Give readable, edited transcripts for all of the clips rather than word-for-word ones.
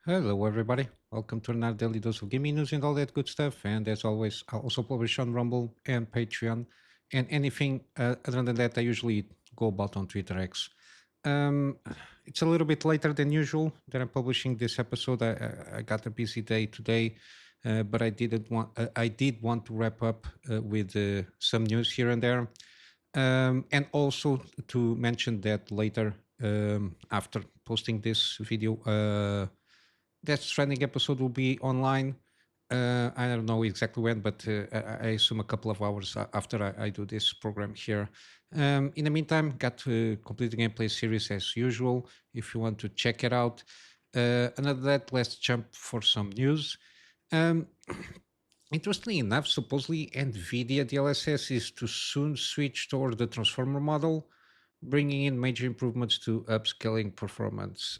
Hello, everybody. Welcome to another daily dose of gaming news and all that good stuff. And as always, I also publish on Rumble and Patreon. And anything other than that, I usually go about on Twitter X. Um, it's a little bit later than usual that I'm publishing this episode. I got a busy day today, but I didn't want. I did want to wrap up with some news here and there, and also to mention that later after posting this video. That Stranding episode will be online. I don't know exactly when, but I assume a couple of hours after I do this program here. In the meantime, got to complete the gameplay series as usual. If you want to check it out. Another that, let's jump for some news. Um, Interestingly enough, supposedly NVIDIA DLSS is to soon switch toward the transformer model, bringing in major improvements to upscaling performance.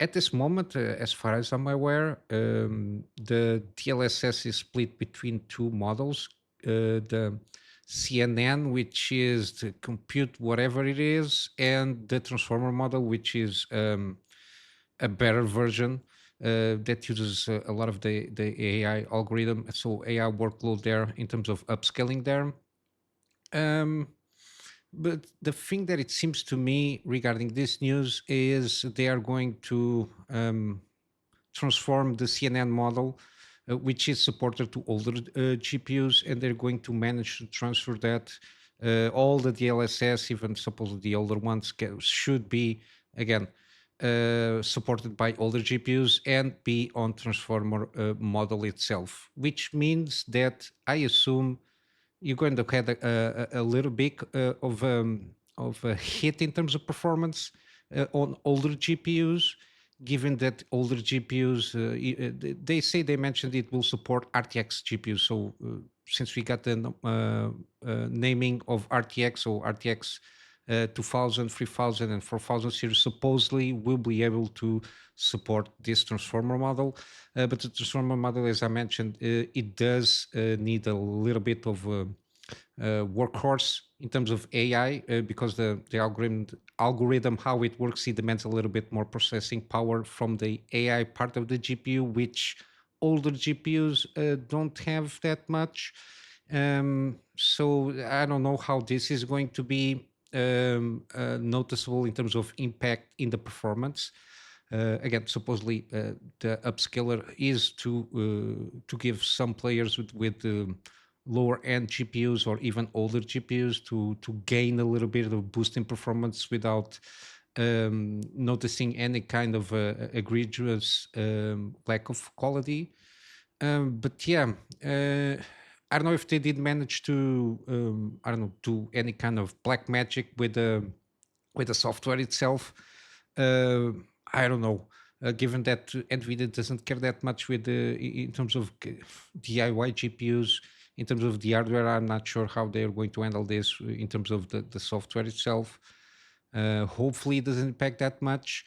At this moment, as far as I'm aware, the DLSS is split between two models. The CNN, which is the compute whatever it is, and the transformer model, which is a better version that uses a lot of the AI algorithm, so AI workload there in terms of upscaling there. Um, but the thing that it seems to me regarding this news is they are going to transform the CNN model, which is supported to older GPUs, and they're going to manage to transfer that. All the DLSS, even supposedly the older ones, should be again supported by older GPUs and be on transformer model itself, which means that I assume you're going to have a little bit of a hit in terms of performance on older GPUs, given that older GPUs, they say they mentioned it will support RTX GPUs. So since we got the naming of RTX or RTX 2000, 3000, and 4000 series, supposedly will be able to support this transformer model. But the transformer model, as I mentioned, it does need a little bit of workhorse in terms of AI because the algorithm how it works, it demands a little bit more processing power from the AI part of the GPU, which older GPUs don't have that much. So I don't know how this is going to be noticeable in terms of impact in the performance. Again, supposedly the upscaler is to give some players with lower end GPUs or even older GPUs to gain a little bit of boost in performance without noticing any kind of egregious lack of quality. But yeah, I don't know if they did manage to I don't know do any kind of black magic with the software itself. Uh, I don't know. Given that NVIDIA doesn't care that much with in terms of DIY GPUs, in terms of the hardware, I'm not sure how they're going to handle this in terms of the software itself. Hopefully, it doesn't impact that much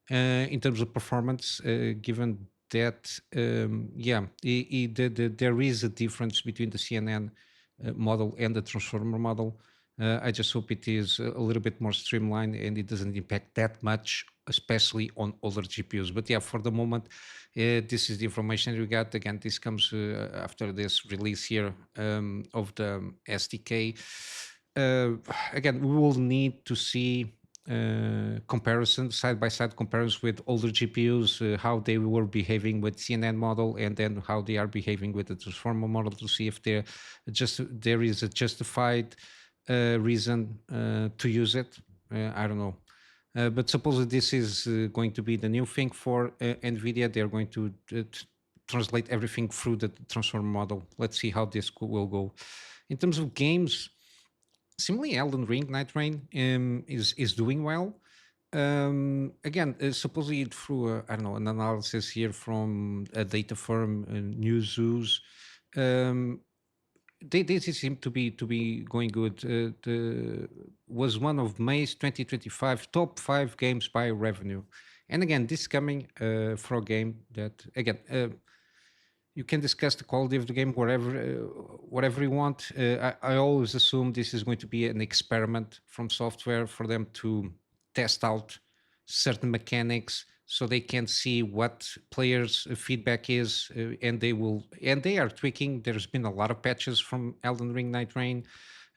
in terms of performance, given that, yeah, there is a difference between the CNN model and the transformer model. I just hope it is a little bit more streamlined and it doesn't impact that much, especially on older GPUs. But yeah, for the moment, this is the information we got. Again, this comes after this release here of the SDK. Uh, Again, we will need to see comparison, side by side comparisons with older GPUs, how they were behaving with CNN model, and then how they are behaving with the transformer model to see if there is a justified reason to use it. I don't know. But suppose this is going to be the new thing for NVIDIA. They're going to translate everything through the transformer model. Let's see how this will go. In terms of games, similarly, Elden Ring, Nightreign is doing well. Again, supposedly through I don't know an analysis here from a data firm, Newzoo's, um, they seem to be going good. The was one of May's 2025 top five games by revenue, and again, this coming for a game that again. You can discuss the quality of the game whatever you want. I always assume this is going to be an experiment from software for them to test out certain mechanics, so they can see what players' feedback is, and they are tweaking. There's been a lot of patches from Elden Ring Nightreign.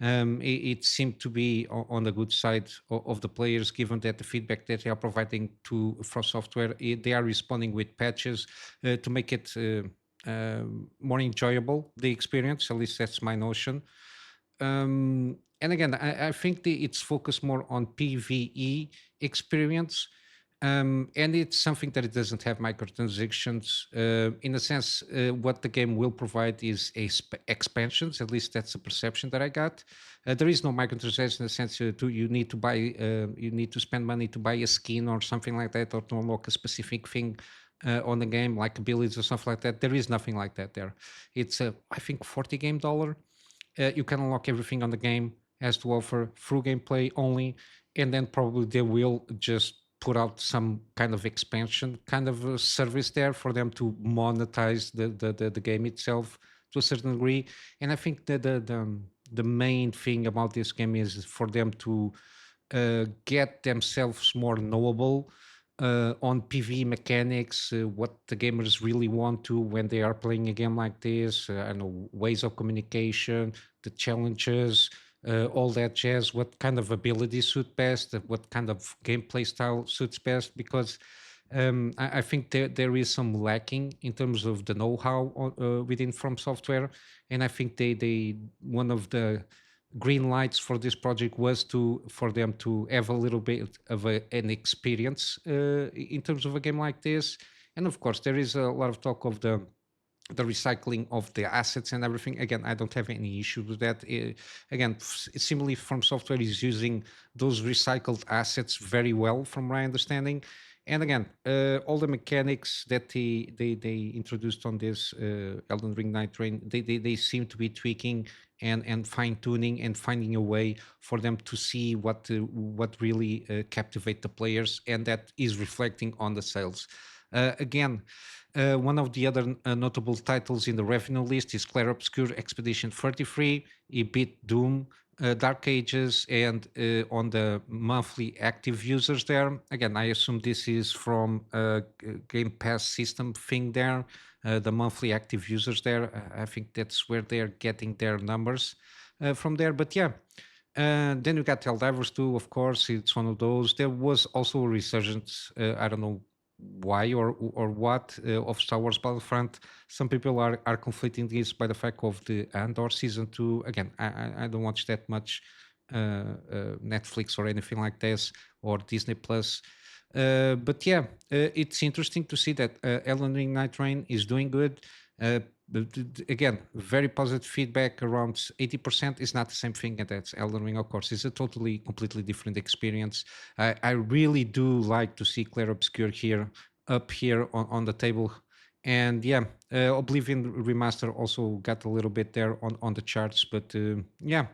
It seemed to be on the good side of the players, given that the feedback that they are providing to From Software, they are responding with patches to make it more enjoyable, the experience. At least that's my notion. And again, I think it's focused more on PVE experience, and it's something that it doesn't have microtransactions. In a sense, what the game will provide is expansions. At least that's the perception that I got. There is no microtransactions in the sense you need to buy, you need to spend money to buy a skin or something like that, or to unlock a specific thing on the game, like abilities or stuff like that. There is nothing like that there. It's a, I think, $40 you can unlock everything on the game has to offer through gameplay only, and then probably they will just put out some kind of expansion kind of a service there for them to monetize the game itself to a certain degree. And I think that the main thing about this game is for them to get themselves more knowable on PV mechanics, what the gamers really want to when they are playing a game like this. I know ways of communication, the challenges, all that jazz. What kind of abilities suit best? What kind of gameplay style suits best? Because I think there is some lacking in terms of the know-how within From Software, and I think they one of the green lights for this project was to for them to have a little bit of an experience in terms of a game like this. And of course there is a lot of talk of the recycling of the assets and everything. Again, I don't have any issue with that. Again, similarly, From Software is using those recycled assets very well, from my understanding. And again, all the mechanics that they introduced on this Elden Ring Night Train, they seem to be tweaking and fine tuning and finding a way for them to see what really captivate the players, and that is reflecting on the sales. Again, one of the other notable titles in the revenue list is Clair Obscur Expedition 33. It beat Doom, Dark Ages, and on the monthly active users there. Again, I assume this is from a Game Pass system thing there. The monthly active users there. I think that's where they're getting their numbers from there. But yeah, then you got Helldivers too, of course. It's one of those. There was also a resurgence. I don't know why or what of Star Wars Battlefront. Some people are conflicting this by the fact of the Andor season 2. Again, I don't watch that much Netflix or anything like this, or Disney Plus. But yeah, it's interesting to see that Elden Ring Night Train is doing good. Again, very positive feedback, around 80%. Is not the same thing that's Elden Ring, of course. It's a totally, completely different experience. I really do like to see Clair Obscur here, up here on the table. And yeah, Oblivion Remaster also got a little bit there on the charts. But yeah,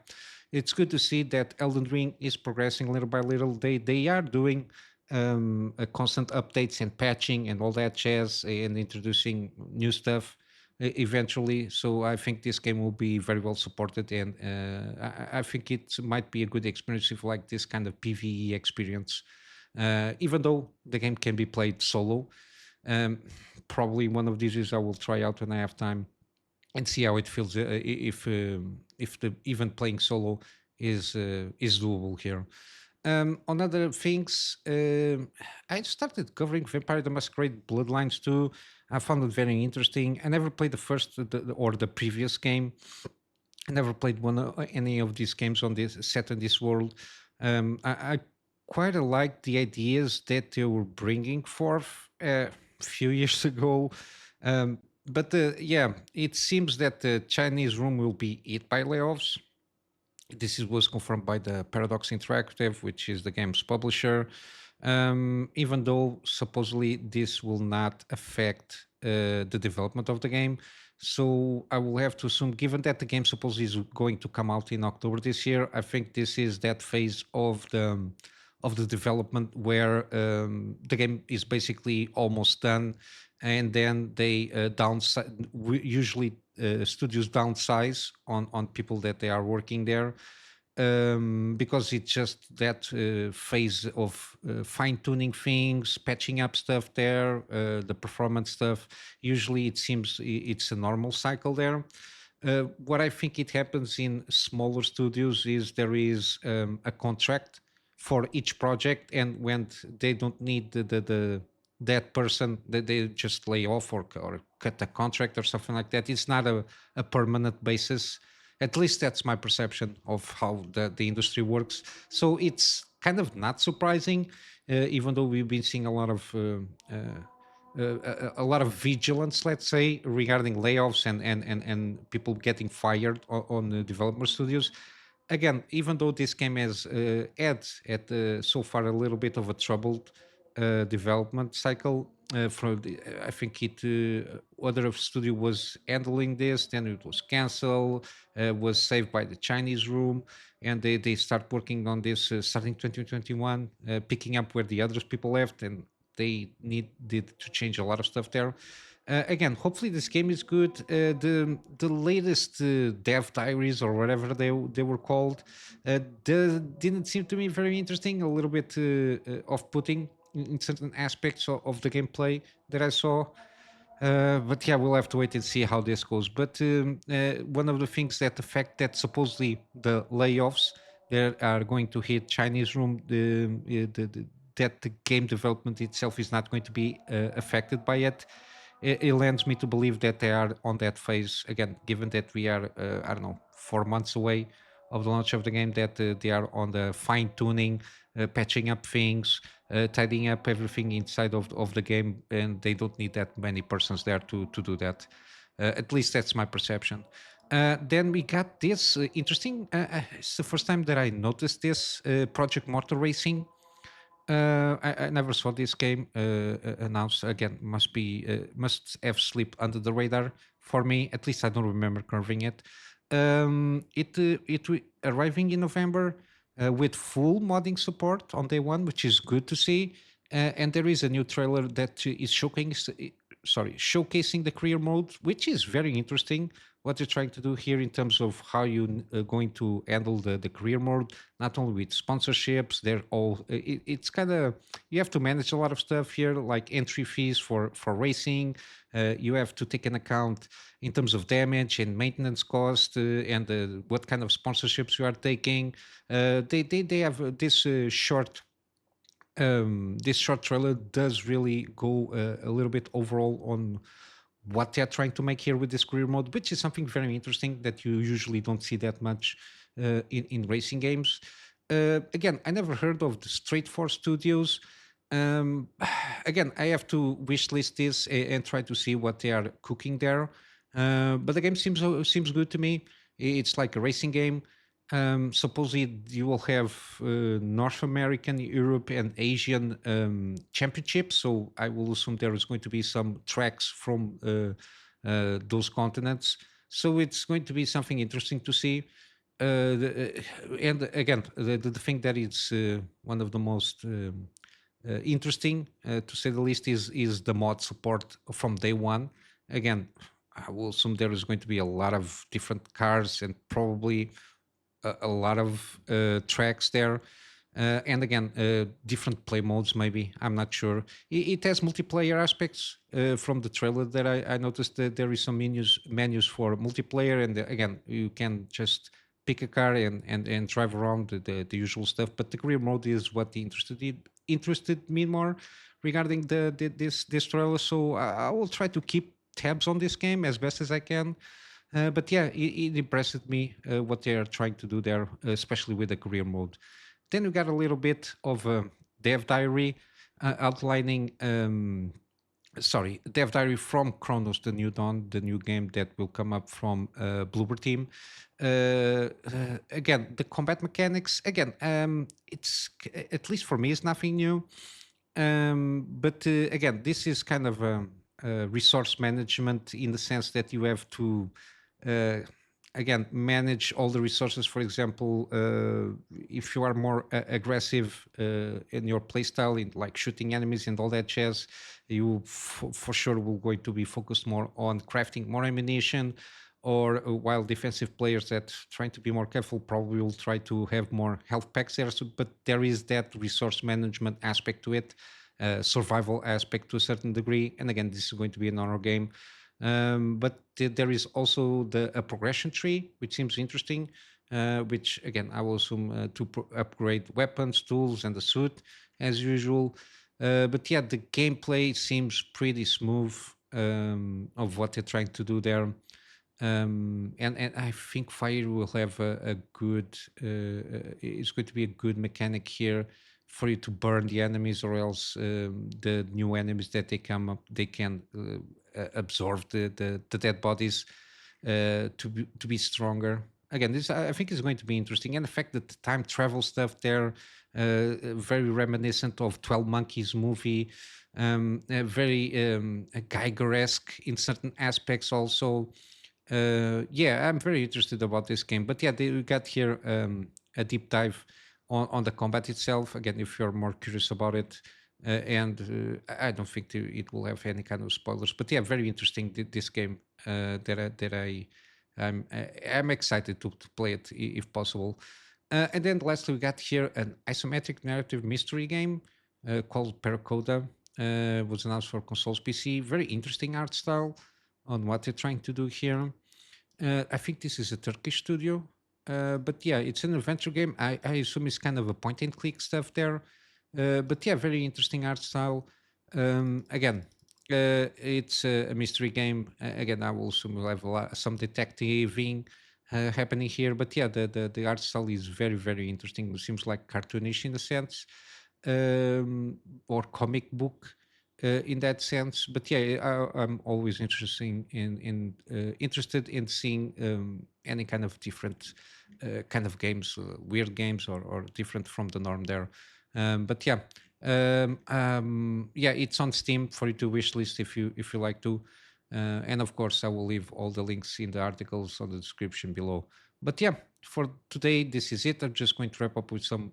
it's good to see that Elden Ring is progressing little by little. They are doing constant updates and patching and all that jazz, and introducing new stuff eventually. So I think this game will be very well supported, and I think it might be a good experience if you like this kind of PVE experience. Even though the game can be played solo, um, probably one of these is I will try out when I have time and see how it feels, if the even playing solo is doable here. On other things, I started covering Vampire the Masquerade Bloodlines too. I found it very interesting. I never played the first or the previous game. I never played any of these games on this set in this world. I quite liked the ideas that they were bringing forth a few years ago. But yeah, it seems that the Chinese room will be hit by layoffs. Was confirmed by the Paradox Interactive, which is the game's publisher. Even though supposedly this will not affect the development of the game. So I will have to assume, given that the game supposedly is going to come out in October this year, I think this is that phase of the development where the game is basically almost done, and then they downsize. Usually, studios downsize on people that they are working there, because it's just that phase of fine tuning things, patching up stuff there, the performance stuff. Usually, it seems it's a normal cycle there. What I think it happens in smaller studios is there is a contract for each project, and when they don't need the that person, they just lay off or cut a contract or something like that. It's not a permanent basis. At least that's my perception of how the industry works. So it's kind of not surprising, even though we've been seeing a lot of vigilance, let's say, regarding layoffs and people getting fired on the developer studios. Again, even though this game has had at so far a little bit of a troubled development cycle, I think it other studio was handling this, then it was canceled, was saved by the Chinese room, and they start working on this starting 2021, picking up where the other people left, and they needed to change a lot of stuff there. Again, hopefully this game is good. The latest dev diaries or whatever they were called, didn't seem to me very interesting. A little bit off-putting in certain aspects of the gameplay that I saw. But yeah, we'll have to wait and see how this goes. But one of the things that affect that supposedly the layoffs that are going to hit Chinese room, that the game development itself is not going to be affected by it. It lends me to believe that they are on that phase again. Given that we are, I don't know, 4 months away of the launch of the game, that they are on the fine tuning, patching up things, tidying up everything inside of the game, and they don't need that many persons there to do that. At least that's my perception. Then we got this interesting. It's the first time that I noticed this Project Motor Racing. I never saw this game announced. Again, must have slipped under the radar for me. At least I don't remember covering it. Arriving in November with full modding support on day one, which is good to see. And there is a new trailer that is showcasing the career mode, which is very interesting. What they're trying to do here in terms of how you going to handle the career mode, not only with sponsorships, they're all. It's kind of you have to manage a lot of stuff here, like entry fees for racing. You have to take an account in terms of damage and maintenance cost, and what kind of sponsorships you are taking. They have this short trailer does really go a little bit overall on what they're trying to make here with this career mode, which is something very interesting that you usually don't see that much in racing games. Again, I never heard of the Straight Force Studios. Um, Again, I have to wishlist this and try to see what they are cooking there. But the game seems good to me. It's like a racing game. Supposedly, you will have North American, Europe, and Asian championships. So I will assume there is going to be some tracks from those continents. So it's going to be something interesting to see. And again, the thing that is one of the most interesting, to say the least, is the mod support from day one. Again, I will assume there is going to be a lot of different cars and probably a lot of tracks there. And again, different play modes, maybe. I'm not sure. It has multiplayer aspects from the trailer that I noticed that there is some menus for multiplayer. And again, you can just pick a car and drive around the usual stuff. But the career mode is what interested me more regarding this trailer. So I will try to keep tabs on this game as best as I can. But yeah, it impressed me what they are trying to do there, especially with the career mode. Then we got a little bit of a dev diary outlining, dev diary from Cronos, the new Dawn, the new game that will come up from Bloober Team. Again, the combat mechanics, again, at least for me, is nothing new. But again, this is kind of a resource management in the sense that you have to uh, again manage all the resources. For example, if you are more aggressive in your playstyle, in like shooting enemies and all that jazz, you for sure will going to be focused more on crafting more ammunition, or while defensive players that trying to be more careful probably will try to have more health packs there. So, but there is that resource management aspect to it, survival aspect to a certain degree. And again, this is going to be an horror game. But there is also a progression tree, which seems interesting. Which again, I will assume to upgrade weapons, tools, and the suit as usual. But yeah, the gameplay seems pretty smooth of what they're trying to do there. And I think fire will have a good. It's going to be a good mechanic here for you to burn the enemies, or else the new enemies that they come up, they can absorb the dead bodies to be stronger. Again, this I think is going to be interesting, and the fact that the time travel stuff there, very reminiscent of 12 Monkeys movie, very Geiger-esque in certain aspects also. Yeah, I'm very interested about this game. But yeah, we got here a deep dive on the combat itself. Again, if you're more curious about it, and I don't think it will have any kind of spoilers. But yeah, very interesting this game I'm excited to play it if possible. And then lastly, we got here an isometric narrative mystery game called Pera Coda. Was announced for consoles PC. Very interesting art style on what they're trying to do here. I think this is a Turkish studio, but yeah, it's an adventure game. I assume it's kind of a point and click stuff there. But yeah, very interesting art style. Again, it's a mystery game. Again, I will assume we'll have some detectiving happening here. But yeah, the art style is very, very interesting. It seems like cartoonish in a sense, or comic book in that sense. But yeah, I'm always interested in seeing any kind of different kind of games, weird games, or different from the norm there. But yeah, yeah, it's on Steam for you to wish list if you like to. And of course, I will leave all the links in the articles on the description below. But yeah, for today, this is it. I'm just going to wrap up with some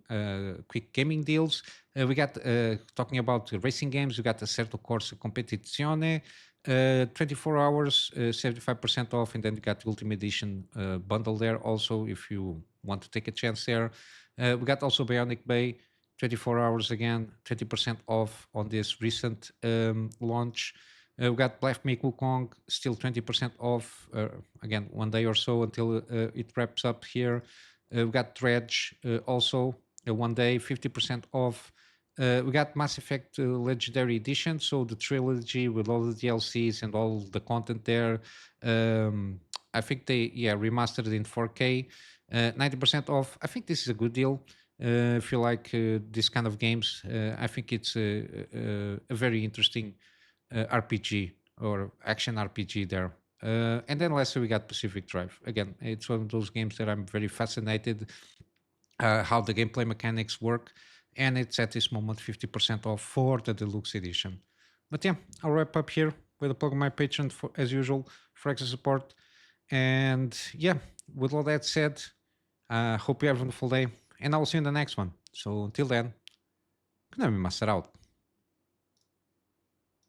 quick gaming deals. We got talking about racing games. We got Assetto Corsa Competizione, 24 hours, 75% off, and then we got Ultimate Edition bundle there also if you want to take a chance there. We got also Bionic Bay, 24 hours again, 20% off on this recent launch. We got Black Make Wukong still 20% off. Again, 1 day or so until it wraps up here. We got Dredge also 1 day, 50% off. We got Mass Effect Legendary Edition, so the trilogy with all the DLCs and all the content there. I think they remastered it in 4K, 90% off. I think this is a good deal. If you like this kind of games, I think it's a very interesting RPG or action RPG there. And then lastly, we got Pacific Drive. Again, it's one of those games that I'm very fascinated how the gameplay mechanics work, and it's at this moment 50% off for the deluxe edition. But yeah, I'll wrap up here with a plug on my Patreon for, as usual, for extra support. And yeah, with all that said, hope you have a wonderful day, and I will see you in the next one. So until then, Kunamy Master out.